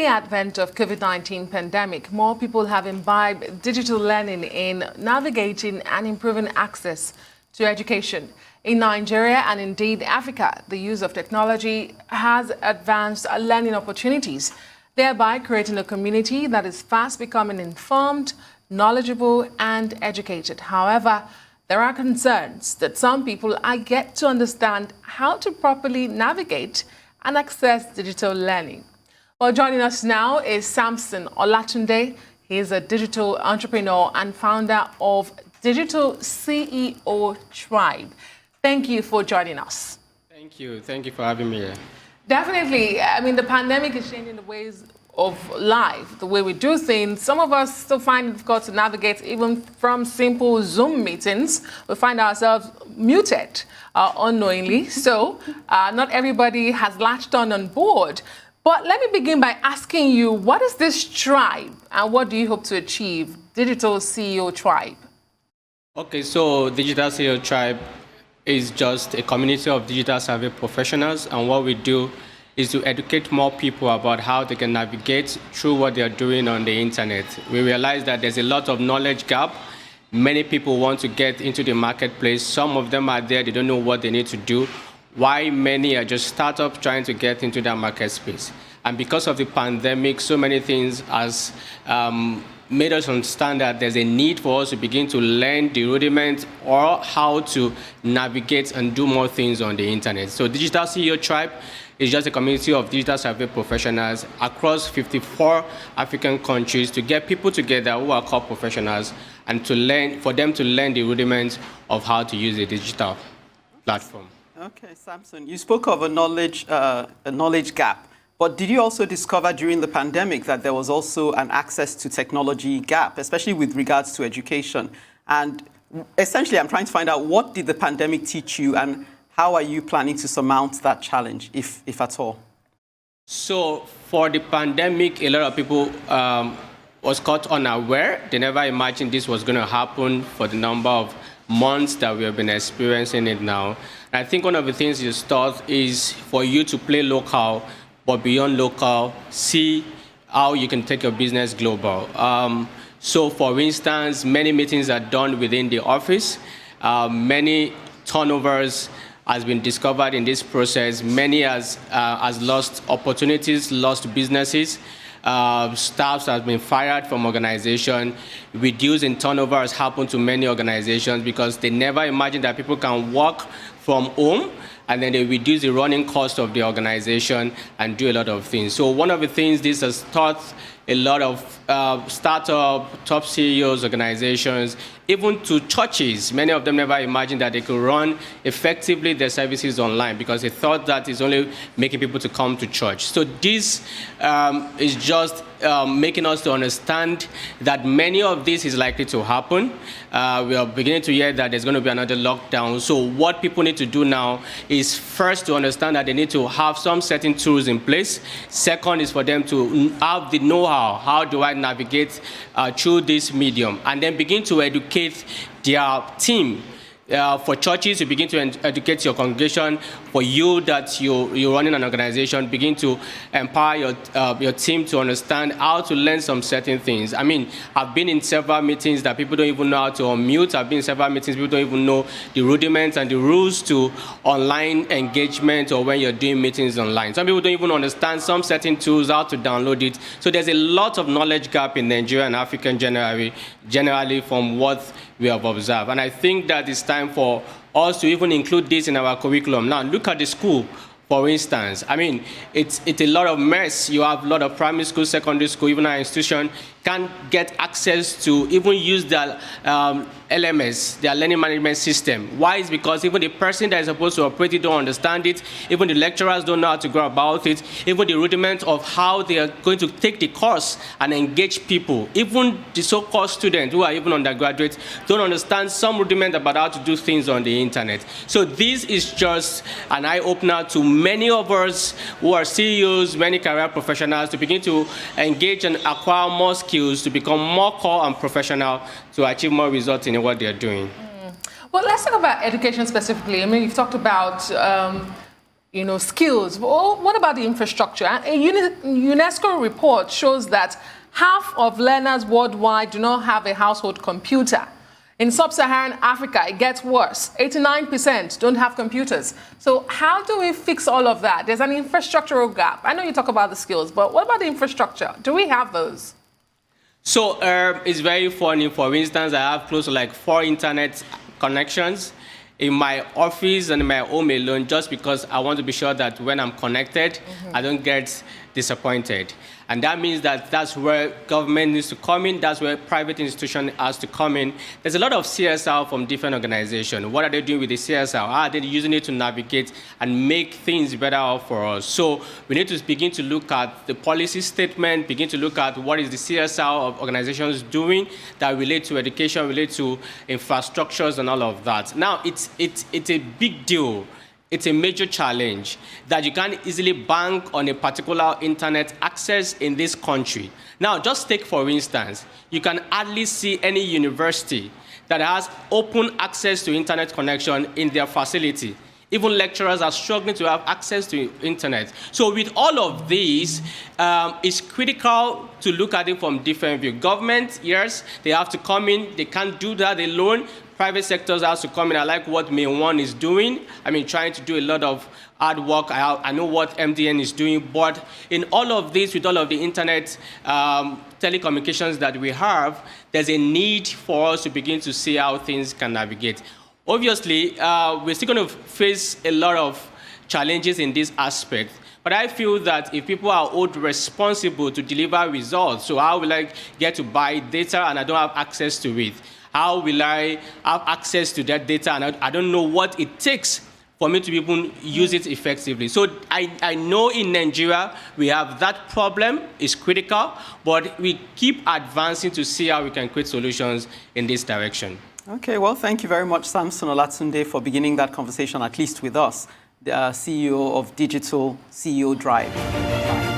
the advent of COVID-19 pandemic, more people have imbibed digital learning in navigating and improving access to education. In Nigeria and indeed Africa, the use of technology has advanced learning opportunities, thereby creating a community that is fast becoming informed, knowledgeable, and educated. However, there are concerns that some people are yet to understand how to properly navigate and access digital learning. Well, joining us now is Samson Olatunde. He is a digital entrepreneur and founder of Digital CEO Tribe. Thank you for joining us. Thank you. Thank you for having me here. Definitely. I mean, the pandemic is changing the ways of life, the way we do things. Some of us still find it difficult to navigate even from simple Zoom meetings. We find ourselves muted unknowingly. So not everybody has latched on board. But let me begin by asking you, what is this tribe and what do you hope to achieve, Digital CEO Tribe? Okay, so Digital CEO Tribe is just a community of digital survey professionals, and what we do is to educate more people about how they can navigate through what they're doing on the internet. We realize that there's a lot of knowledge gap. Many people want to get into the marketplace. Some of them are there, they don't know what they need to do. Why many are just startups trying to get into that market space. And because of the pandemic, so many things has made us understand that there's a need for us to begin to learn the rudiments or how to navigate and do more things on the internet. So Digital CEO Tribe is just a community of digital survey professionals across 54 African countries to get people together who are called professionals and to learn, for them to learn the rudiments of how to use a digital platform. Okay, Samson, you spoke of a knowledge gap, but did you also discover during the pandemic that there was also an access to technology gap, especially with regards to education? And essentially, I'm trying to find out, what did the pandemic teach you and how are you planning to surmount that challenge, if at all? So for the pandemic, a lot of people was caught unaware. They never imagined this was going to happen for the number of months that we have been experiencing it now. And I think one of the things you start is for you to play local, but beyond local, see how you can take your business global. So for instance, many meetings are done within the office. Many turnovers has been discovered in this process. Many has lost opportunities, lost businesses. Staffs have been fired from organization. Reduce in turnover has happened to many organizations because they never imagined that people can work from home, and then they reduce the running cost of the organization and do a lot of things. So one of the things this has taught a lot of startup, top CEOs, organizations, even to churches. Many of them never imagined that they could run effectively their services online because they thought that it's only making people to come to church. So this is just making us to understand that many of this is likely to happen. We are beginning to hear that there's going to be another lockdown. So what people need to do now is first to understand that they need to have some certain tools in place. Second is for them to have the know-how. How do I navigate through this medium? And then begin to educate their team. For churches, you begin to educate your congregation. For you that you're running an organization, begin to empower your team to understand how to learn some certain things. I mean, I've been in several meetings that people don't even know how to unmute. I've been in several meetings people don't even know the rudiments and the rules to online engagement or when you're doing meetings online. Some people don't even understand some certain tools, how to download it. So there's a lot of knowledge gap in Nigeria and African generally from what we have observed. And I think that it's time for us to even include this in our curriculum. Now, look at the school, for instance. I mean, it's a lot of mess. You have a lot of primary school, secondary school, even our institution can't get access to even use their LMS, their learning management system. Why? It's because even the person that is supposed to operate it don't understand it. Even the lecturers don't know how to go about it. Even the rudiment of how they are going to take the course and engage people. Even the so-called students who are even undergraduates don't understand some rudiment about how to do things on the internet. So this is just an eye-opener to many of us who are CEOs, many career professionals, to begin to engage and acquire more skills to become more core and professional to achieve more results in what they're doing. Well, let's talk about education specifically. I mean, you've talked about skills. Well, what about the infrastructure? A UNESCO report shows that half of learners worldwide do not have a household computer. In sub-Saharan Africa, it gets worse. 89% don't have computers. So how do we fix all of that? There's an infrastructural gap. I know you talk about the skills, but what about the infrastructure? Do we have those? So it's very funny. For instance, I have close to like 4 internet connections in my office and in my home alone, just because I want to be sure that when I'm connected, I don't get disappointed. And that means that that's where government needs to come in. That's where private institution has to come in. There's a lot of CSR from different organizations. What are they doing with the CSR? How are they using it to navigate and make things better for us? So we need to begin to look at the policy statement, begin to look at what is the CSR of organizations doing that relate to education, relate to infrastructures and all of that. Now, it's a big deal. It's a major challenge that you can't easily bank on a particular internet access in this country. Now, just take, for instance, you can hardly see any university that has open access to internet connection in their facility. Even lecturers are struggling to have access to internet. So with all of these, it's critical to look at it from different views. Government, yes, they have to come in. They can't do that alone. Private sectors have to come in. I like what May 1 is doing. I mean, trying to do a lot of hard work. I know what MDN is doing. But in all of this, with all of the internet telecommunications that we have, there's a need for us to begin to see how things can navigate. Obviously, we're still going to face a lot of challenges in this aspect. But I feel that if people are held responsible to deliver results, so how will I get to buy data and I don't have access to it? How will I have access to that data and I don't know what it takes for me to even use it effectively? So I know in Nigeria we have that problem. It's critical, but we keep advancing to see how we can create solutions in this direction. Okay, well, thank you very much, Samson Olatunde, for beginning that conversation, at least with us, the CEO of Digital CEO Drive.